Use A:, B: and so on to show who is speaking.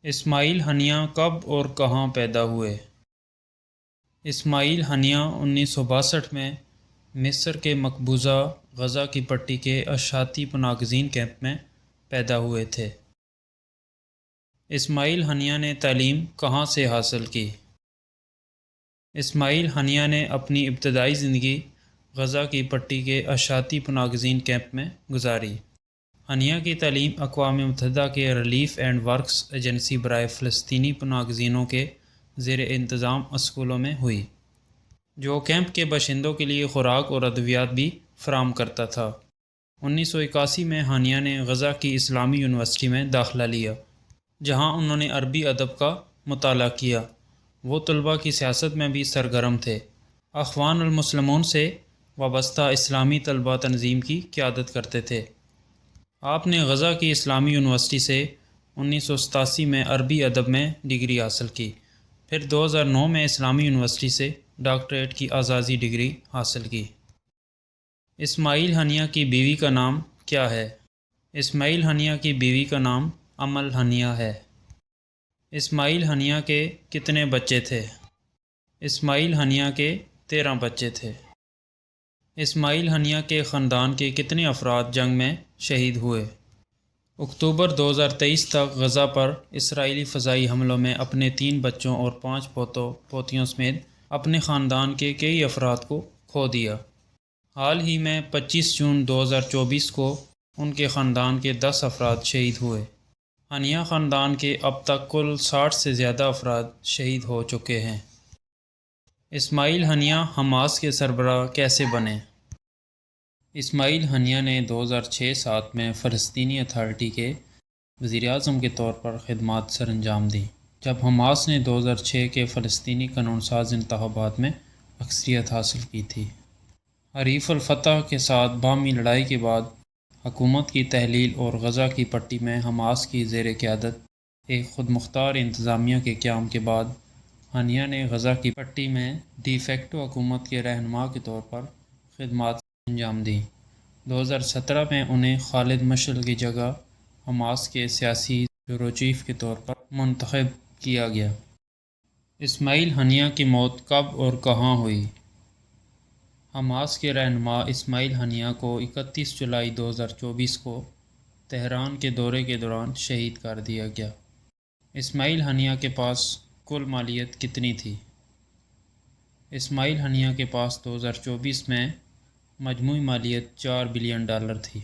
A: اسماعیل ہنیہ کب اور کہاں پیدا ہوئے؟ اسماعیل ہنیہ 1962 میں مصر کے مقبوضہ غزہ کی پٹی کے اشاعتی پناہ گزین کیمپ میں پیدا ہوئے تھے۔ اسماعیل ہنیہ نے تعلیم کہاں سے حاصل کی؟ اسماعیل ہنیہ نے اپنی ابتدائی زندگی غزہ کی پٹی کے اشاعتی پناہ گزین کیمپ میں گزاری۔ ہنیہ کی تعلیم اقوام متحدہ کے ریلیف اینڈ ورکس ایجنسی برائے فلسطینی پناہ گزینوں کے زیر انتظام اسکولوں میں ہوئی، جو کیمپ کے باشندوں کے لیے خوراک اور ادویات بھی فراہم کرتا تھا۔ 1981 میں ہنیہ نے غزہ کی اسلامی یونیورسٹی میں داخلہ لیا، جہاں انہوں نے عربی ادب کا مطالعہ کیا۔ وہ طلباء کی سیاست میں بھی سرگرم تھے۔ اخوان المسلمون سے وابستہ اسلامی طلباء تنظیم کی قیادت کرتے تھے۔ آپ نے غزہ کی اسلامی یونیورسٹی سے 1987 میں عربی ادب میں ڈگری حاصل کی، پھر 2009 میں اسلامی یونیورسٹی سے ڈاکٹریٹ کی اعزازی ڈگری حاصل کی۔ اسماعیل ہنیہ کی بیوی کا نام کیا ہے؟ اسماعیل ہنیہ کی بیوی کا نام امل ہنیہ ہے۔ اسماعیل ہنیہ کے کتنے بچے تھے؟ اسماعیل ہنیہ کے 13 بچے تھے۔ اسماعیل ہنیہ کے خاندان کے کتنے افراد جنگ میں شہید ہوئے؟ اکتوبر 2023 تک غزہ پر اسرائیلی فضائی حملوں میں اپنے 3 بچوں اور 5 پوتوں پوتیوں سمیت اپنے خاندان کے کئی افراد کو کھو دیا۔ حال ہی میں 25 جون 2024 کو ان کے خاندان کے 10 افراد شہید ہوئے۔ ہنیہ خاندان کے اب تک کل 60 سے زیادہ افراد شہید ہو چکے ہیں۔ اسماعیل ہنیہ حماس کے سربراہ کیسے بنے؟ اسماعیل ہنیہ نے 2006-07 میں فلسطینی اتھارٹی کے وزیر اعظم کے طور پر خدمات سر انجام دیں، جب حماس نے 2006 کے فلسطینی قانون ساز انتخابات میں اکثریت حاصل کی تھی۔ حریف الفتح کے ساتھ باہمی لڑائی کے بعد حکومت کی تحلیل اور غزہ کی پٹی میں حماس کی زیر قیادت ایک خود مختار انتظامیہ کے قیام کے بعد ہنیہ نے غزہ کی پٹی میں ڈی فیکٹو حکومت کے رہنما کے طور پر خدمات انجام دیں۔ 2017 میں انہیں خالد مشعل کی جگہ حماس کے سیاسی بیورو چیف کے طور پر منتخب کیا گیا۔ اسماعیل ہنیہ کی موت کب اور کہاں ہوئی؟ حماس کے رہنما اسماعیل ہنیہ کو 31 جولائی 2024 کو تہران کے دورے کے دوران شہید کر دیا گیا۔ اسماعیل ہنیہ کے پاس کل مالیت کتنی تھی؟ اسماعیل ہنیہ کے پاس 2024 میں مجموعی مالیت $4 بلین تھی۔